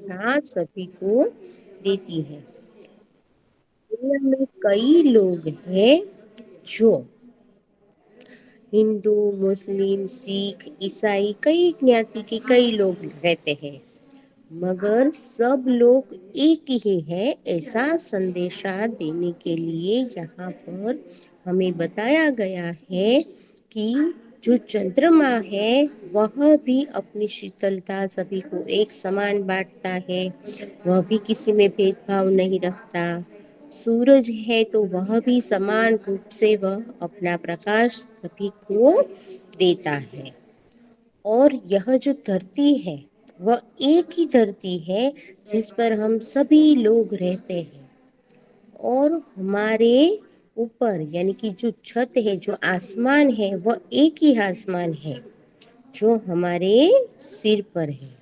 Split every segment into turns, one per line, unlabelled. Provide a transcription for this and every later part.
सुंदरता सभी को देती है। दुनिया में कई लोग हैं जो हिंदू, मुस्लिम, सिख, ईसाई, कई ज्ञाति के कई लोग रहते हैं, मगर सब लोग एक ही है, ऐसा संदेशा देने के लिए यहाँ पर हमें बताया गया है कि जो चंद्रमा है वह भी अपनी शीतलता सभी को एक समान बांटता है, वह भी किसी में भेदभाव नहीं रखता। सूरज है तो वह भी समान रूप से वह अपना प्रकाश सभी को देता है। और यह जो धरती है वह एक ही धरती है जिस पर हम सभी लोग रहते हैं, और हमारे ऊपर यानी कि जो छत है, जो आसमान है, वह एक ही आसमान है जो हमारे सिर पर है।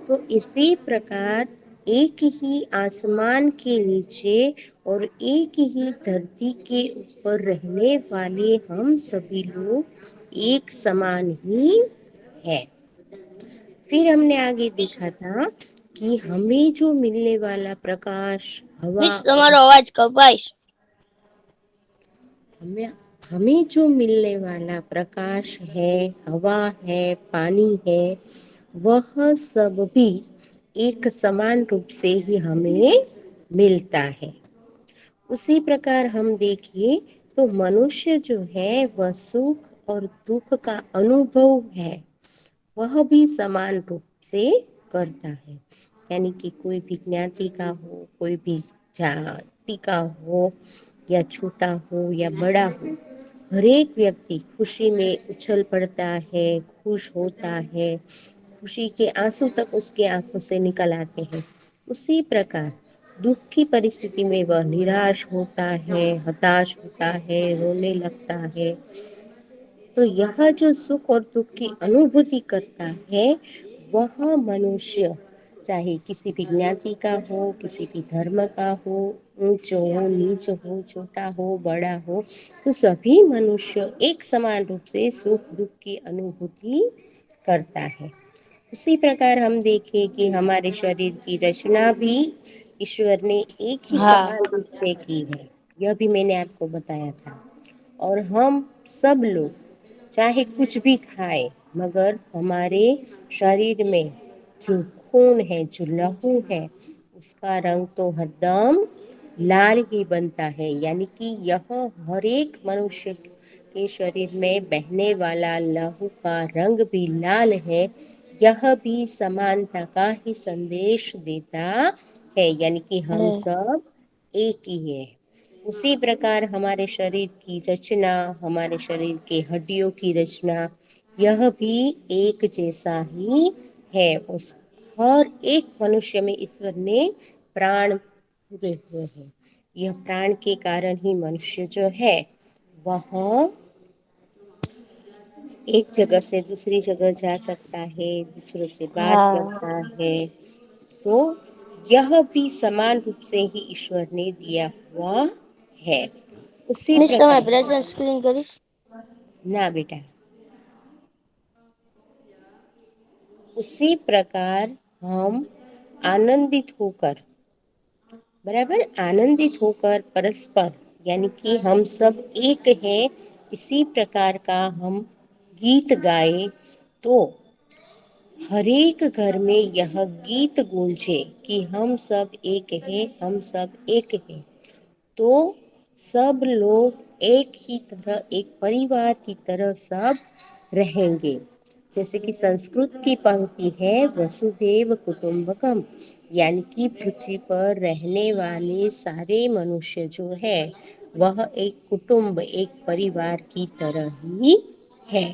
तो इसी प्रकार एक ही आसमान के नीचे और एक ही धरती के ऊपर रहने वाले हम सभी लोग एक समान ही हैं। फिर हमने आगे देखा था कि हमें जो मिलने वाला प्रकाश, हवा
मिस
और
તમારો અવાજ કપાય છે.
हमें हमें जो मिलने वाला प्रकाश है, हवा है, पानी है, वह सब भी एक समान रूप से ही हमें मिलता है। उसी प्रकार हम देखिए तो मनुष्य जो है वह सुख और दुख का अनुभव है, वह भी समान रूप से करता है। यानी कि कोई भी ज्ञाति का हो, कोई भी जाति का हो, या छोटा हो या बड़ा हो, हर एक व्यक्ति खुशी में उछल पड़ता है, खुश होता है, खुशी के आंसू तक उसके आंखों से निकल आते हैं। उसी प्रकार दुख की परिस्थिति में वह निराश होता है, हताश होता है, रोने लगता है। तो यह जो सुख और दुख की अनुभूति करता है वह मनुष्य, चाहे किसी भी ज्ञाति का हो, किसी भी धर्म का हो, ऊंच हो, नीच हो, छोटा हो, बड़ा हो, तो सभी मनुष्य एक समान रूप से सुख दुख की अनुभूति करता है। उसी प्रकार हम देखें कि हमारे शरीर की रचना भी ईश्वर ने एक ही
હા
समान रूप से की है, यह भी मैंने आपको बताया था। और हम सब लोग चाहे कुछ भी खाए, मगर हमारे शरीर में जो खून है, जो लहू है, उसका रंग तो हरदम लाल ही बनता है। यानी कि यह हर एक मनुष्य के शरीर में बहने वाला लहू का रंग भी लाल है, यह भी समानता का ही संदेश देता है। यानी कि हम सब एक ही है। उसी प्रकार हमारे शरीर की रचना, हमारे शरीर के हड्डियों की रचना, यह भी एक जैसा ही है। उस हर एक मनुष्य में ईश्वर ने प्राण पूरे हुए हैं। यह प्राण के कारण ही मनुष्य जो है वह एक जगह से दूसरी जगह जा सकता है, दूसरों से बात
હા
करता है। तो यह भी समान रूप से ही ईश्वर ने दिया हुआ है। उसी
મિસ તમારે
प्रकार
પ્રેઝન્ટ સ્ક્રીન કરીશ.
ना बेटा, उसी प्रकार हम आनंदित होकर, बराबर आनंदित होकर परस्पर, यानी कि हम सब एक हैं, इसी प्रकार का हम गीत गाए तो हर एक घर में यह गीत गूंजे कि हम सब एक हैं, हम सब एक हैं। तो सब लोग एक ही तरह, एक परिवार की तरह सब रहेंगे। जैसे कि संस्कृत की पंक्ति है वसुधैव कुटुंबकम, यानी कि पृथ्वी पर रहने वाले सारे मनुष्य जो है वह एक कुटुंब, एक परिवार की तरह ही है।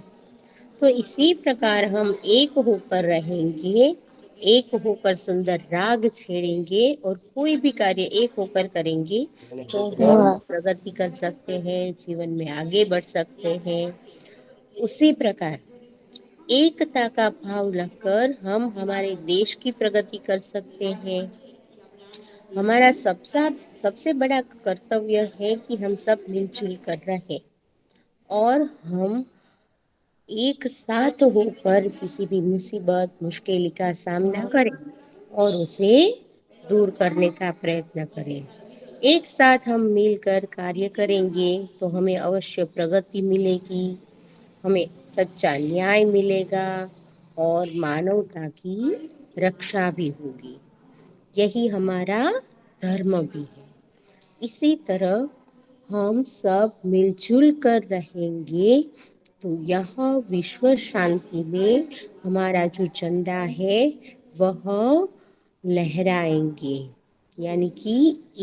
तो इसी प्रकार हम एक होकर रहेंगे, एक होकर सुंदर राग छेड़ेंगे और कोई भी कार्य एक होकर करेंगे तो हम
હા
प्रगति कर सकते हैं, जीवन में आगे बढ़ सकते हैं। उसी प्रकार एकता का भाव रखकर हम हमारे देश की प्रगति कर सकते हैं। हमारा सबसे बड़ा कर्तव्य है कि हम सब मिलजुल कर रहें और हम एक साथ होकर किसी भी मुसीबत मुश्किल का सामना करें। और उसे दूर करने का प्रयत्न करें। एक साथ हम मिलकर कार्य करेंगे तो हमें अवश्य प्रगति मिलेगी, हमें सच्चा न्याय मिलेगा और मानवता की रक्षा भी होगी। यही हमारा धर्म भी है। इसी तरह हम सब मिलजुल कर रहेंगे तो यह विश्व शांति में हमारा जो झंडा है वह लहराएंगे, यानी कि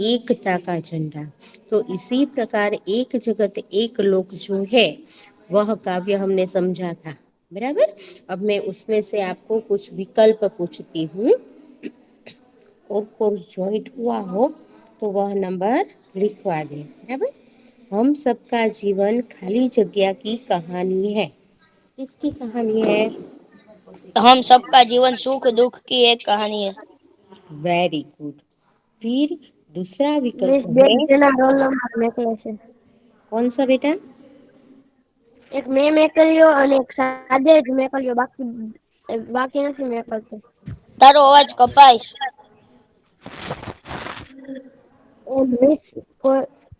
एकता का झंडा। तो इसी प्रकार एक जगत एक लोक जो है वह काव्य हमने समझा था, बराबर। अब मैं उसमें से आपको कुछ विकल्प पूछती हूँ और कोर्स ज्वाइंट हुआ हो तो वह नंबर लिखवा दें, बराबर। हम सबका जीवन खाली जगह की कहानी है। किसकी कहानी है?
हम सबका जीवन सुख दुख की एक कहानी है।
Very good. फिर दूसरा
मिस
विकल्प
બે
है,
જણા રોલ નંબર મોકલે છે.
कौन सा बेटा?
એક મેં મોકલ્યો અને એક સાદે જ મોકલ્યો, બાકી નથી મોકલતો. તારો અવાજ કપાય. એ મિસ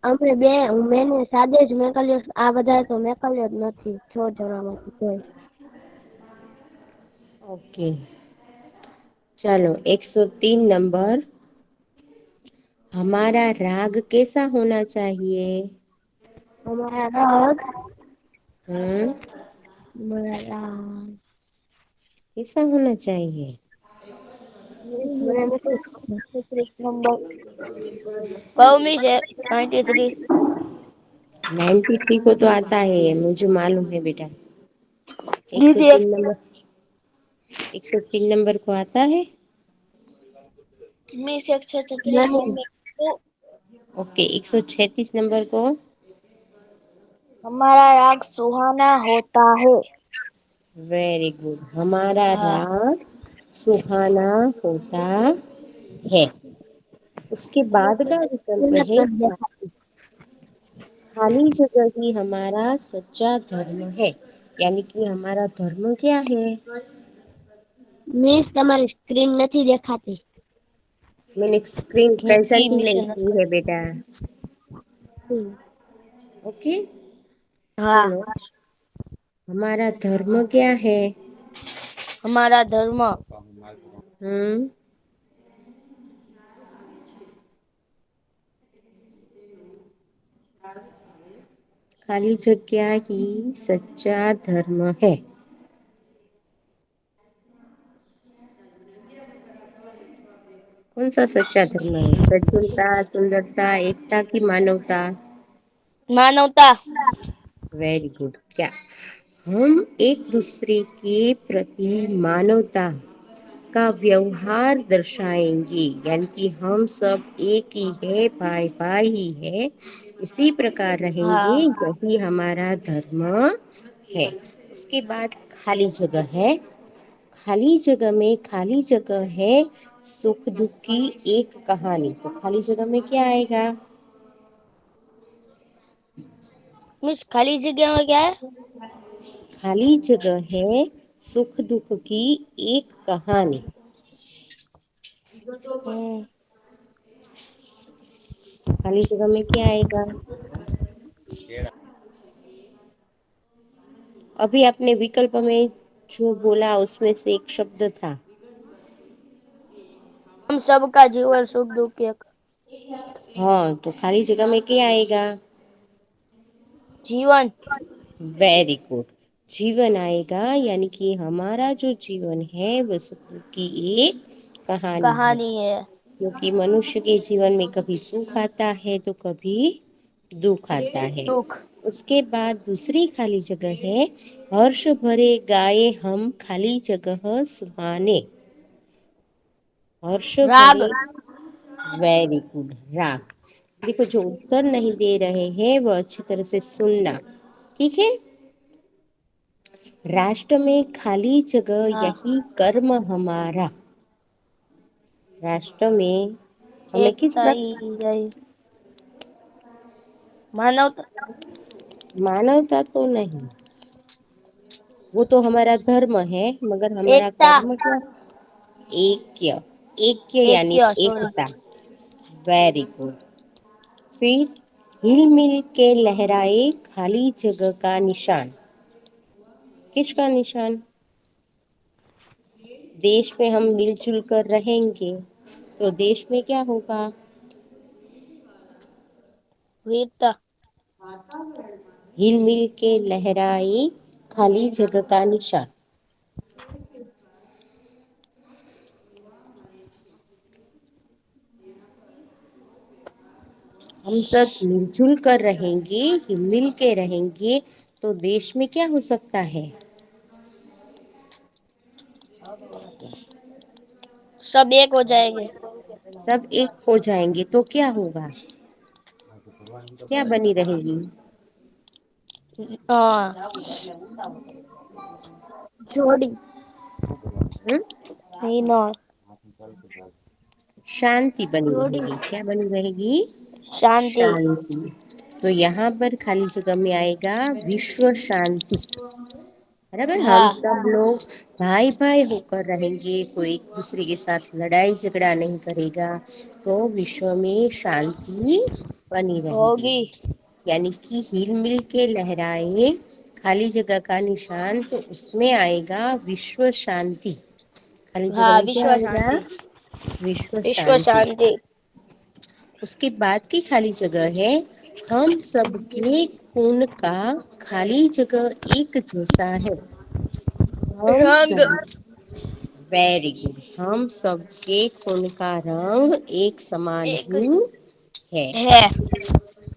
અમે બે મેને સાદે જ મોકલ્યો, આ બધા તો મોકલ્યો જ નથી 6 જણામાંથી કોઈ.
ओके, चलो 103 नंबर। हमारा राग कैसा होना चाहिए?
અમારા રાગ
हम्म,
અમારા રાગ
कैसा होना चाहिए?
મને નથી ખબર. નંબર કૌમી છે 93.
93 को तो आता है, मुझे मालूम है बेटा।
દીદી
103 नंबर, 103 नंबर को आता है।
મી 136
ओके, 136 नंबर को।
हमारा राग सुहाना होता है.
वेरी गुड, हमारा
हाँ.
राग सुहाना होता है। उसके बाद का विकल्प है, खाली जगह ही हमारा सच्चा धर्म है। यानी कि हमारा धर्म क्या है?
मीन्स તમારી સ્ક્રીન નથી દેખાતી.
मैंने स्क्रीन
हिंदी
प्रेजेंट नहीं
मिशन
की है बेटा। ओके,
हाँ.
चलो, हमारा धर्म क्या है?
हमारा धर्म
हम्म, खाली जगह ही सच्चा धर्म है। कौन सा सच्चा धर्म है? सज्जनता, सुंदरता, एकता की मानवता?
मानवता.
Very good. क्या हम एक दूसरे के प्रति मानवता का व्यवहार दर्शाएंगे, यानी कि हम सब एक ही है, भाई भाई ही है, इसी प्रकार रहेंगे,
हाँ.
यही हमारा धर्म है। उसके बाद खाली जगह है। खाली जगह में खाली जगह है सुख दुख की एक कहानी। तो खाली जगह में क्या आएगा?
मीन्स खाली जगह में क्या है?
खाली जगह है सुख दुख की एक कहानी।
हम्म.
खाली जगह में क्या आएगा? अभी आपने विकल्प में जो बोला उसमें से एक शब्द था।
हम सबका जीवन सुख दुख की एक
हाँ, तो खाली जगह में क्या आएगा?
जीवन
वेरी गुड, जीवन आएगा। यानी कि हमारा जो जीवन है वह सुख की एक कहानी है।
कहानी है.
क्योंकि मनुष्य के जीवन में कभी सुख आता है तो कभी दुख आता है।
सुख
उसके बाद दूसरी खाली जगह है, हर्ष भरे गाए हम खाली जगह सुहाने। हर्ष
राग.
भरे, वेरी गुड, राग। देखो, जो उत्तर नहीं दे रहे हैं वो अच्छी तरह से सुनना, ठीक है। राष्ट्र में खाली जगह
हाँ.
यही कर्म हमारा। राष्ट्र में हमें किस
एकता ही
प्रकार,
यही मानवता.
मानवता तो नहीं, वो तो हमारा धर्म है, मगर हमारा
एकता.
कर्म क्या? ऐक्य। ऐक्य यानी
एक्य सॉरी।
एकता। Very good. फिर हिल मिल के लहराए खाली जगह का निशान। किसका निशान? देश में हम मिलजुल कर रहेंगे तो देश में क्या होगा?
वीरता।
हिल मिल के लहराए खाली जगह का निशान। हम सब मिलजुल कर रहेंगे, हिल मिल के रहेंगे तो देश में क्या हो सकता है?
सब एक हो जाएंगे।
सब एक हो जाएंगे तो क्या होगा? क्या बनी रहेगी?
हाँ, जोड़ी।
हम्म?
नहीं ना।
शांति बनी
जोड़ी।
रहेगी। क्या बनी रहेगी?
शांति।
शांति। तो यहाँ पर खाली जगह में आएगा विश्व शांति। बराबर, हम
हाँ।
सब लोग भाई भाई होकर रहेंगे, कोई एक दूसरे के साथ लड़ाई झगड़ा नहीं करेगा तो विश्व में शांति बनी रहेगी।
होगी।
यानी कि हिल मिल के लहराए खाली जगह का निशान, तो उसमें आएगा विश्व शांति। खाली जगह
हाँ,
में क्या
विश्व
आएगा?
शांति।
विश्व
विश्व
शांति।
शांति।
उसके बाद की खाली जगह है हम सबके खून का खाली जगह एक जैसा है। हम
रंग।
सब, वेरी गुड, हम सबके खून का रंग एक समान
एक
ही है।
है।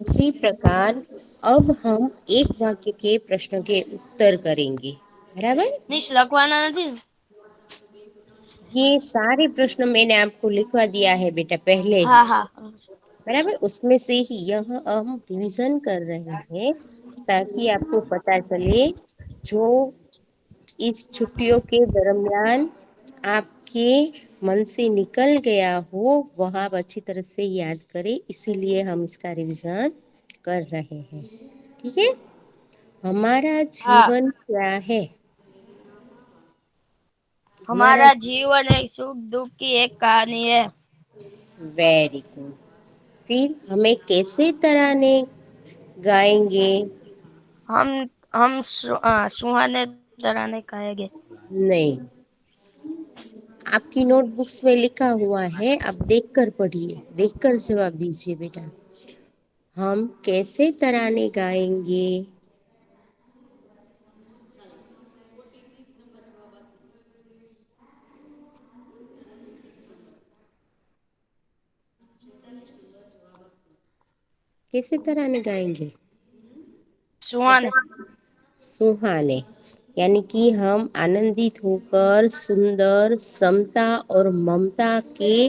इसी प्रकार अब हम एक वाक्य के प्रश्न के उत्तर करेंगे। बराबर,
निश लखवाना नहीं।
ये सारे प्रश्न मैंने आपको लिखवा दिया है बेटा पहले ही।
हाँ हाँ।
बराबर, उसमें से ही यह हम रिवीजन कर रहे हैं ताकि आपको पता चले, जो इस छुट्टियों के दरमियान आपके मन से निकल गया हो वह आप अच्छी तरह से याद करें। इसीलिए हम इसका रिवीजन कर रहे हैं। ठीक है। हमारा
हाँ,
जीवन क्या है? हमारा,
हमारा जीवन एक सुख दुख की एक कहानी है।
Very good. फिर हमें कैसे तराने गाएंगे?
हम सुहाने तराने खाएंगे।
नहीं, आपकी नोटबुक्स में लिखा हुआ है, आप देखकर पढ़िए, देखकर जवाब दीजिए बेटा। हम कैसे तराने गाएंगे? कैसे तराने गाएंगे?
सुहाने।
सुहाने, यानी कि हम आनंदित होकर सुंदर समता और ममता के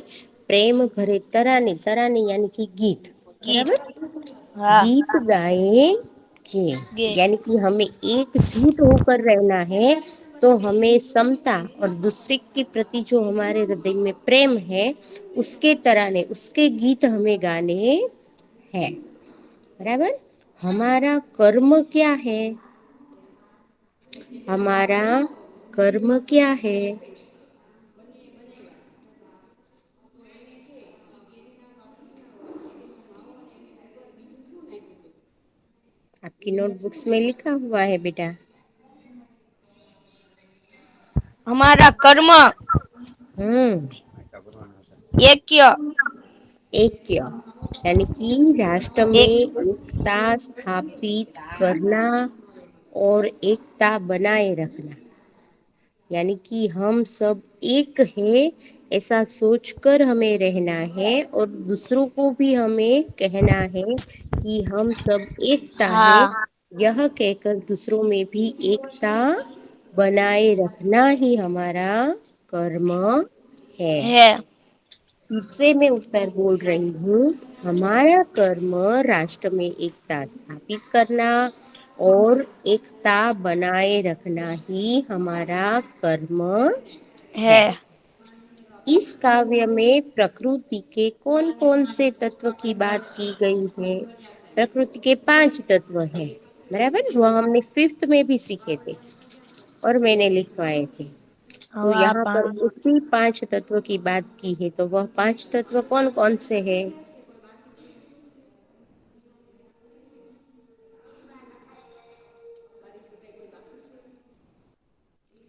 प्रेम भरे तराने, तराने यानी कि गीत।
गीत।
बराबर,
हाँ।
गीत गाएंगे।
गे।
यानी कि हमें एकजुट होकर रहना है, तो हमें समता और दूसरे के प्रति जो हमारे हृदय में प्रेम है उसके तराने, उसके गीत हमें गाने हैं। बराबर, हमारा कर्म क्या है? हमारा कर्म क्या है? आपकी नोटबुक्स में लिखा हुआ है बेटा।
हमारा कर्म
हम्म,
यज्ञ।
ऐक्य, यानी कि राष्ट्र में
एक।
एकता स्थापित करना और एकता बनाए रखना। यानी कि हम सब एक है ऐसा सोचकर हमें रहना है, और दूसरों को भी हमें कहना है कि हम सब एकता है।
हाँ।
यह कहकर दूसरों में भी एकता बनाए रखना ही हमारा कर्म है।
है।
फिर से मैं उत्तर बोल रही हूँ, हमारा कर्म राष्ट्र में एकता स्थापित करना और एकता बनाए रखना ही हमारा कर्म है।
है।
इस काव्य में प्रकृति के कौन कौन से तत्व की बात की गई है? प्रकृति के 5 तत्व हैं। बराबर, वह हमने 5th में भी सीखे थे और मैंने लिखवाए थे। तो
हवा
यहाँ पर
पानी
उसी पांच तत्व की बात की है, तो वह पांच तत्व कौन कौन से हैं?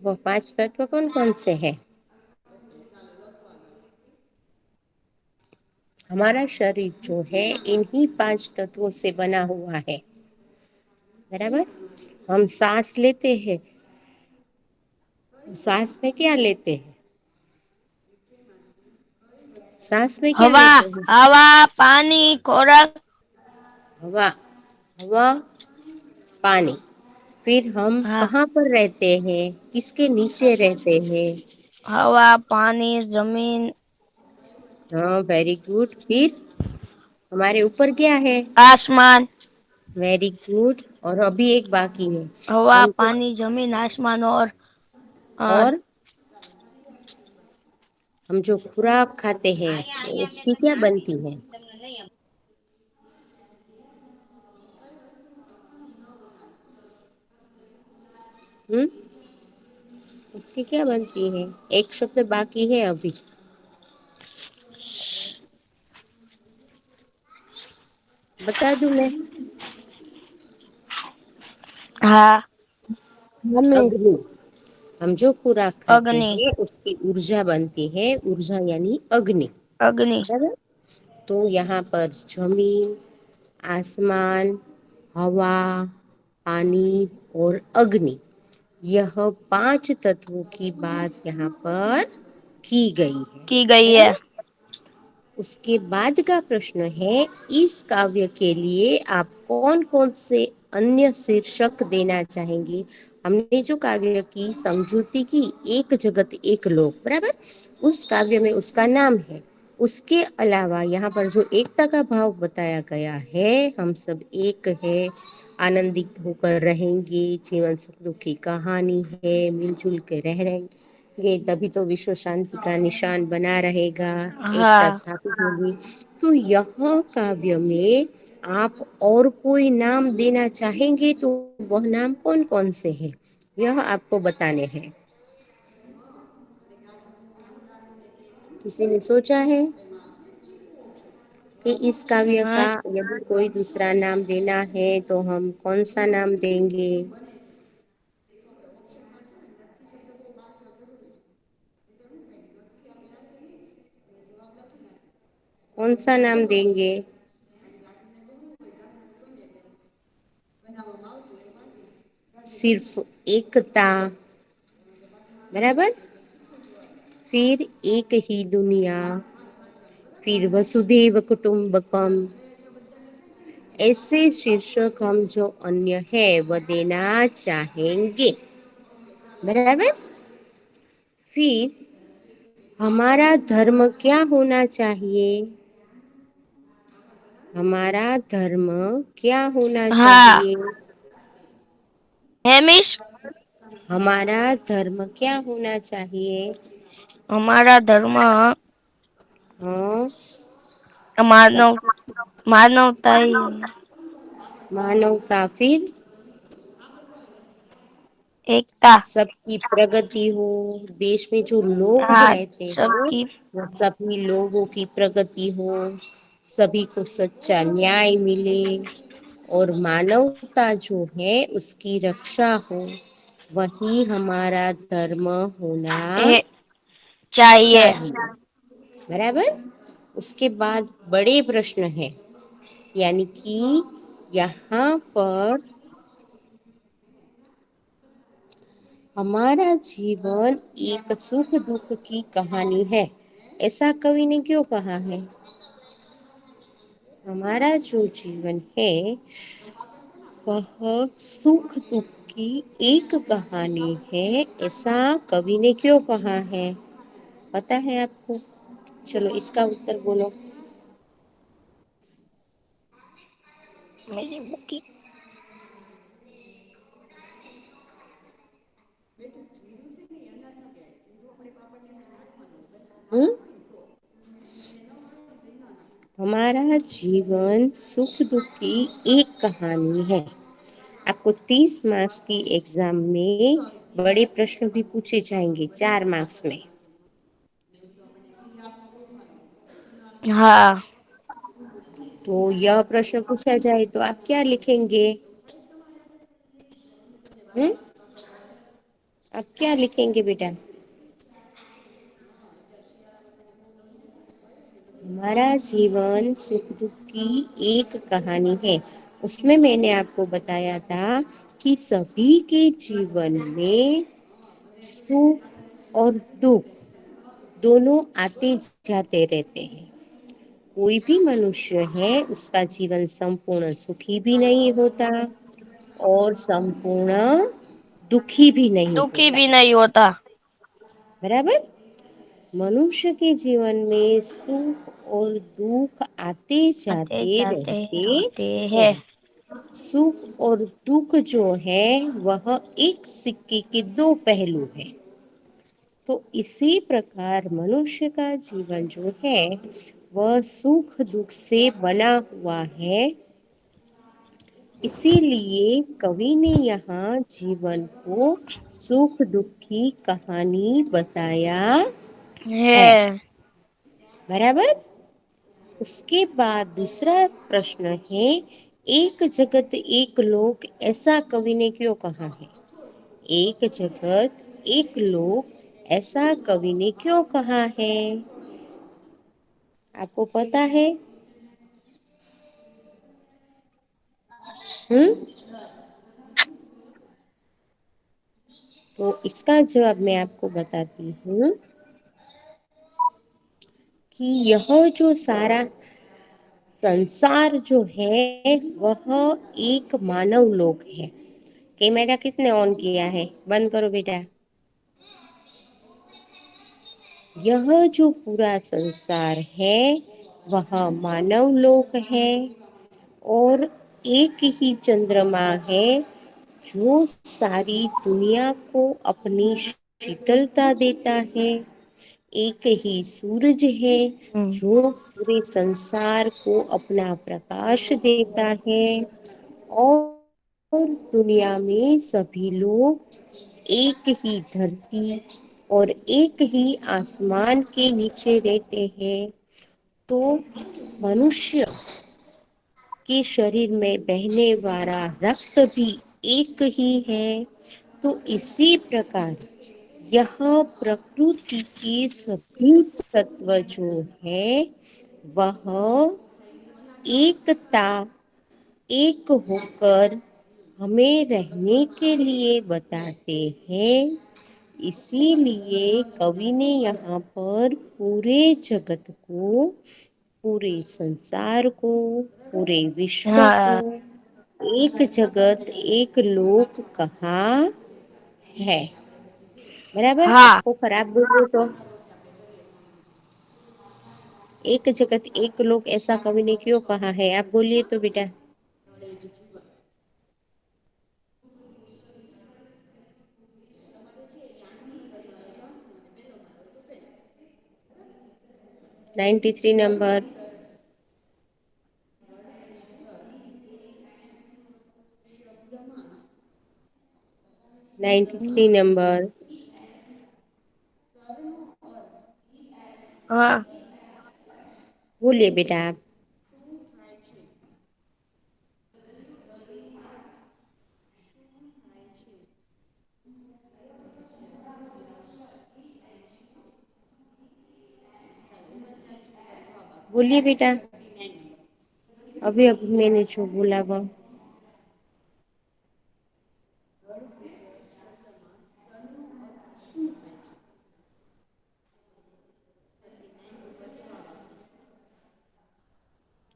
वह पांच तत्व कौन कौन से हैं? हमारा शरीर जो है इन्हीं पांच तत्वों से बना हुआ है, बराबर। हम सांस लेते हैं, सांस में क्या लेते हैं? सांस में क्या
हवा
लेते हैं?
हवा पानी खोराक
हवा, हवा, पानी। फिर हम
हाँ
कहाँ पर रहते हैं, किसके नीचे रहते हैं?
हवा पानी जमीन
हाँ, वेरी गुड। फिर हमारे ऊपर क्या है?
आसमान
वेरी गुड। और अभी एक बाकी है।
हवा
हम जो
पानी जमीन आसमान और अ,
और हम जो खुराक खाते हैं तो उसकी क्या बनती है? हम्म, उसकी क्या बनती है? एक शब्द बाकी है अभी। बता दूं मैं?
हाँ जमीन
अग्नि। हम जो खुराक खाते
अग्नि
हैं उसकी ऊर्जा बनती है, ऊर्जा यानी अग्नि,
अग्नि
बराबर। तो यहाँ पर जमीन, आसमान, हवा, पानी और अग्नि, यह पांच तत्वों की बात यहाँ पर की गई है,
की गई है।
बराबर। उसके बाद का प्रश्न है, इस काव्य के लिए आप कौन कौन से अन्य शीर्षक देना चाहेंगे? हमने जो काव्य की समझौती की, एक जगत एक लोक, बराबर, उस काव्य में उसका नाम है। उसके अलावा यहाँ पर जो एकता का भाव बताया गया है, हम सब एक है, आनंदित होकर रहेंगे, जीवन सुख दुख की कहानी है, मिलजुल के रह रहेंगे, ये तभी तो विश्व शांति का निशान बना रहेगा, एकता
हाँ
स्थापित होगी। तो यह काव्य में आप और कोई नाम देना चाहेंगे तो वह नाम कौन कौन से हैं, यह आपको बताने हैं। किसी ने सोचा है कि इस काव्य का
हाँ
यदि कोई दूसरा नाम देना है तो हम कौन सा नाम देंगे? कौन सा नाम देंगे? सिर्फ एकता, बराबर। फिर एक ही दुनिया, फिर वसुधैव कुटुंबकम, ऐसे शीर्षक हम जो अन्य है वह देना चाहेंगे, बराबर। फिर हमारा धर्म क्या होना चाहिए? हमारा धर्म क्या होना
हाँ
चाहिए?
हेमिश
हमारा धर्म क्या होना चाहिए?
हमारा धर्म
हाँ, सब
मानव मानवता ही है।
मानवता। फिर
एकता
सबकी प्रगति हो, देश में जो लोग
हाँ
रहते हैं
सबकी
वो सभी लोगों की प्रगति हो, सभी को सच्चा न्याय मिले और मानवता जो है उसकी रक्षा हो, वही हमारा धर्म होना
ए, चाहिए।
चाहिए, बराबर। उसके बाद बड़े प्रश्न है, यानी कि यहाँ पर हमारा जीवन एक सुख दुख की कहानी है, ऐसा कवि ने क्यों कहा है? हमारा जो जीवन है वह सुख दुख की एक कहानी है, ऐसा कवि ने क्यों कहा है? पता है आपको? चलो इसका उत्तर बोलो।
मेरी बुकी
हम्म, हमारा जीवन सुख दुख की एक कहानी है। आपको 30 मार्क्स की एग्जाम में बड़े प्रश्न भी पूछे जाएंगे 4 मार्क्स में।
हाँ।
तो यह प्रश्न पूछा जाए तो आप क्या लिखेंगे? हम्म, आप क्या लिखेंगे बेटा? हमारा जीवन सुख दुख की एक कहानी है। उसमें मैंने आपको बताया था कि सभी के जीवन में सुख और दुख दोनों आते जाते रहते हैं। कोई भी मनुष्य है उसका जीवन संपूर्ण सुखी भी नहीं होता और संपूर्ण दुखी भी नहीं
दुखी
होता।
भी नहीं होता।
बराबर। मनुष्य के जीवन में सुख और दुख आते
आते
जाते
जाते
रहते
रहते हैं।
हैं। सुख और दुख जो है वह एक सिक्के के दो पहलू हैं। तो इसी प्रकार मनुष्य का जीवन जो है वह सुख दुख से बना हुआ है। इसीलिए कवि ने यहाँ जीवन को सुख दुख की कहानी बताया है।
है।
बराबर। उसके बाद दूसरा प्रश्न है, एक जगत एक लोक ऐसा कवि ने क्यों कहा है? एक जगत एक लोक ऐसा कवि ने क्यों कहा है? आपको पता है? हम्म, तो इसका जवाब मैं आपको बताती हूँ कि यह जो सारा संसार जो है वह एक मानव लोक है। कैमरा किसने ऑन किया है? बंद करो बेटा। यह जो पूरा संसार है वह मानव लोक है और एक ही चंद्रमा है जो सारी दुनिया को अपनी शीतलता देता है। एक ही सूरज है
हम्म।
जो पूरे संसार को अपना प्रकाश देता है और दुनिया में सभी लोग एक ही धरती और एक ही आसमान के नीचे रहते हैं। तो मनुष्य के शरीर में बहने वाला रक्त भी एक ही है। तो इसी प्रकार यह प्रकृति के सभी तत्व जो है वह एकता एक होकर हमें रहने के लिए बताते हैं। इसीलिए कवि ने यहाँ पर पूरे जगत को, पूरे संसार को, पूरे विश्व को
हाँ।
एक जगत एक लोक कहा है। बराबर।
हाँ।
आपको खराब बोलो तो एक जगत एक लोक ऐसा कवि ने क्यों कहा है? आप बोलिए तो बेटा। 93 नंबर। 93 नंबर।
हाँ।
बोलिए बेटा आप। बोलिए बेटा। अभी अभी मैंने जो बोला वह।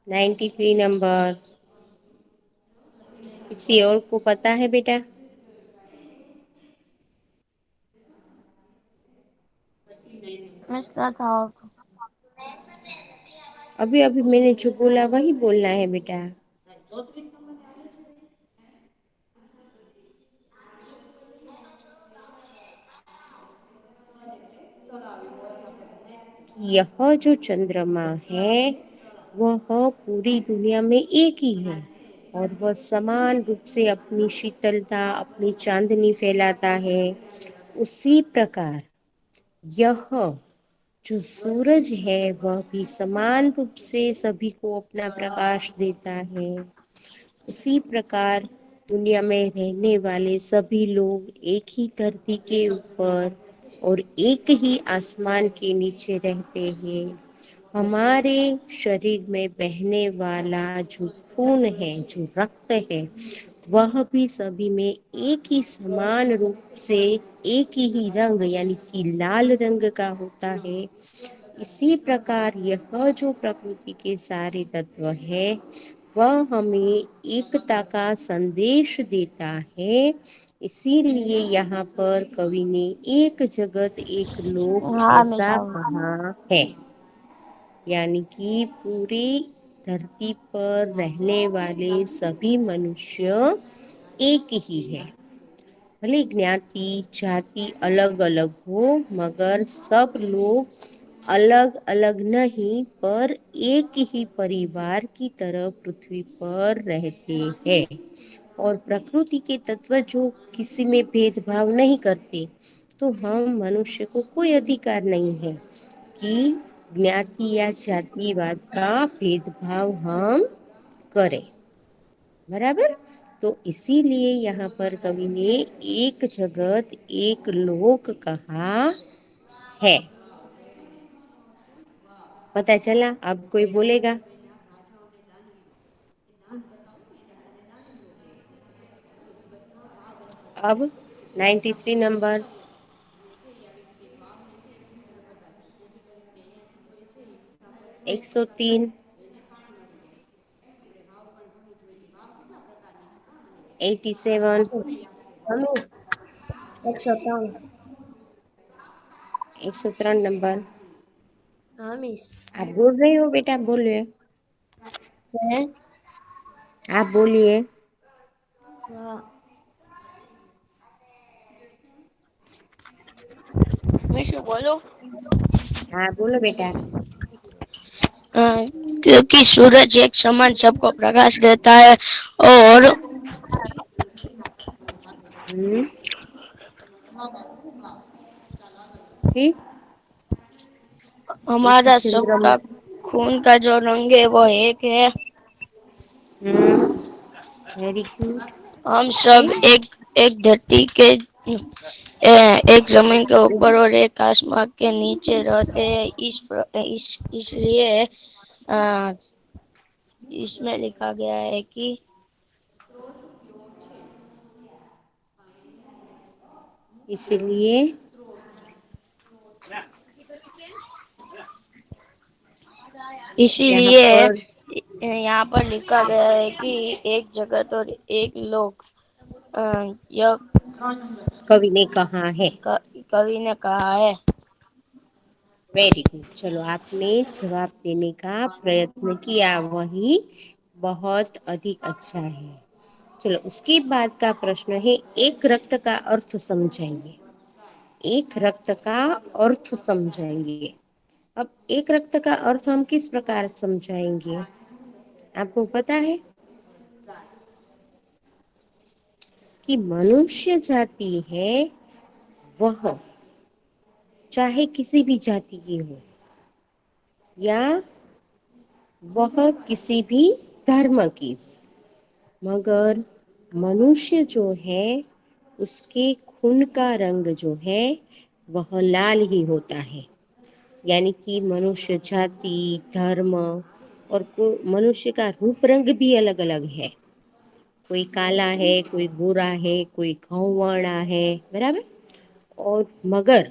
Ninety three number. किसी और को पता है बेटा?
इसका था और तो।
अभी अभी मैंने जो बोला वही बोलना है बेटा। यह जो चंद्रमा है वह पूरी दुनिया में एक ही है। और वह समान रूप से अपनी शीतलता, अपनी चांदनी फैलाता है। उसी प्रकार यह जो सूरज है वह भी समान रूप से सभी को अपना प्रकाश देता है। उसी प्रकार दुनिया में रहने वाले सभी लोग एक ही धरती के ऊपर और एक ही आसमान के नीचे रहते हैं। हमारे शरीर में बहने वाला जो खून है, जो रक्त है, वह भी सभी में एक ही समान रूप से एक ही रंग यानी कि लाल रंग का होता है। इसी प्रकार यह जो प्रकृति के सारे तत्व है वह हमें एकता का संदेश देता है। इसीलिए यहाँ पर कवि ने एक जगत एक लोक
हाँ मिस
ऐसा
आऊंगी।
कहा है, यानी कि पूरी धरती पर रहने वाले सभी मनुष्य एक ही है। भले ज्ञाति जाति अलग अलग हो मगर सब लोग अलग अलग नहीं पर एक ही परिवार की तरह पृथ्वी पर रहते हैं। और प्रकृति के तत्व जो किसी में भेदभाव नहीं करते, तो हम मनुष्य को कोई अधिकार नहीं है कि ज्ञाति या जातिवाद का भेदभाव हम करें। बराबर। तो इसीलिए यहाँ पर कवि ने एक जगत एक लोक कहा है। पता चला? अब कोई बोलेगा? अब 93 नंबर। 103, 87,
हमें 103।
103 नंबर।
हाँ मिस।
आप बोल रहे हो बेटा? बोलिए,
है।
आप बोलिए।
हाँ मिस बोलो।
हाँ बोलो बेटा।
क्योंकि सूरज एक समान सबको प्रकाश देता है और
हम्म, ठीक। इसी
हमारा
चंद्रमा।
सबका खून का जो रंग है वो एक है।
हम्म, वेरी गुड।
हम सब
फिर
एक एक धरती के एक जमीन के ऊपर और एक आसमान के नीचे रहते हैं। इसलिए अ, इसमें लिखा गया है कि
इसलिए यहाँ
इसीलिए
पर
यहाँ पर लिखा गया है कि एक जगत और एक लोक। यह
कवि ने कहा है।
कवि ने कहा है।
Very good. चलो, आपने जवाब देने का प्रयत्न किया, वही बहुत अधिक अच्छा है। चलो, उसके बाद का प्रश्न है एक रक्त का अर्थ समझाइए। एक रक्त का अर्थ समझाइए। अब एक रक्त का अर्थ हम किस प्रकार समझाएंगे? आपको पता है कि मनुष्य जाति है वह चाहे किसी भी जाति की हो या वह किसी भी धर्म की हो, मगर मनुष्य जो है उसके खून का रंग जो है वह लाल ही होता है। यानी कि मनुष्य जाति, धर्म और मनुष्य का रूप रंग भी अलग अलग है। कोई काला है, कोई गोरा है, कोई घौवड़ा है, बराबर। और मगर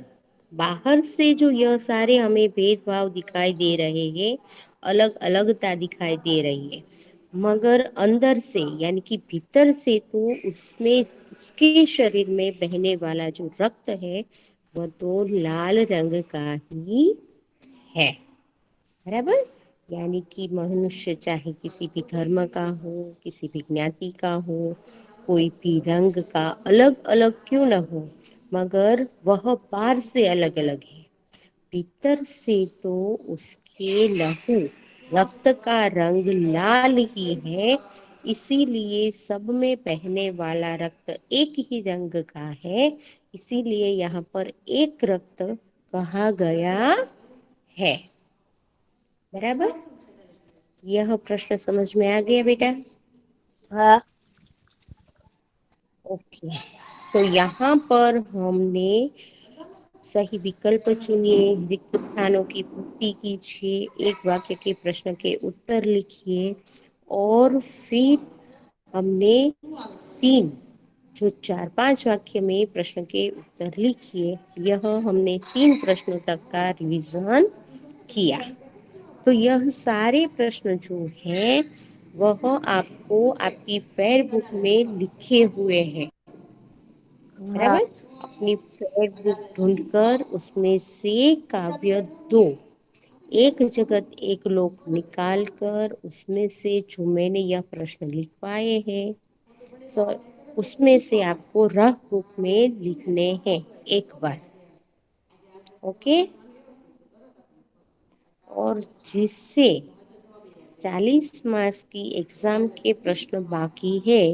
बाहर से जो यह सारे हमें भेदभाव दिखाई दे रहे हैं, अलग अलगता दिखाई दे रही है, मगर अंदर से यानी कि भीतर से तो उसमें उसके शरीर में बहने वाला जो रक्त है वह तो लाल रंग का ही है। बराबर। यानी कि मनुष्य चाहे किसी भी धर्म का हो, किसी भी ज्ञाति का हो, कोई भी रंग का अलग अलग क्यों न हो, मगर वह बाहर से अलग अलग है, भीतर से तो उसके लहू रक्त का रंग लाल ही है। इसीलिए सब में बहने वाला रक्त एक ही रंग का है, इसीलिए यहाँ पर एक रक्त कहा गया है। बराबर। यह प्रश्न समझ में आ गया बेटा?
हाँ।
ओके। तो यहाँ पर हमने सही विकल्प चुनिए, रिक्त स्थानों की पूर्ति कीजिए, एक वाक्य के प्रश्न के उत्तर लिखिए और फिर हमने तीन जो 4-5 वाक्य में प्रश्न के उत्तर लिखिए, यह हमने 3 प्रश्नों तक का रिवीजन किया। तो यह सारे प्रश्न जो हैं वह आपको आपकी फेयर बुक में लिखे हुए हैं।
हाँ।
बराबर। अपनी फेयर बुक ढूंढकर उसमें से काव्य 2 एक जगत एक लोक निकाल कर उसमें से जो मैंने यह प्रश्न लिखवाए हैं, सो उसमें से आपको रफ बुक में लिखने हैं एक बार। ओके। और जिससे 40 मार्क्स की एग्जाम के प्रश्न बाकी है,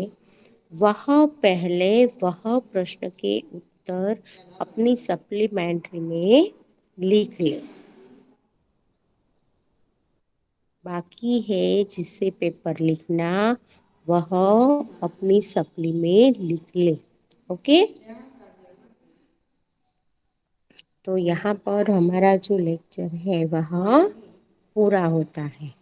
वह पहले वह प्रश्न के उत्तर अपनी सप्लीमेंट्री में लिख ले। बाकी है जिसे पेपर लिखना, वह अपनी सप्ली में लिख ले। ओके। तो यहाँ पर हमारा जो लेक्चर है वह पूरा होता है।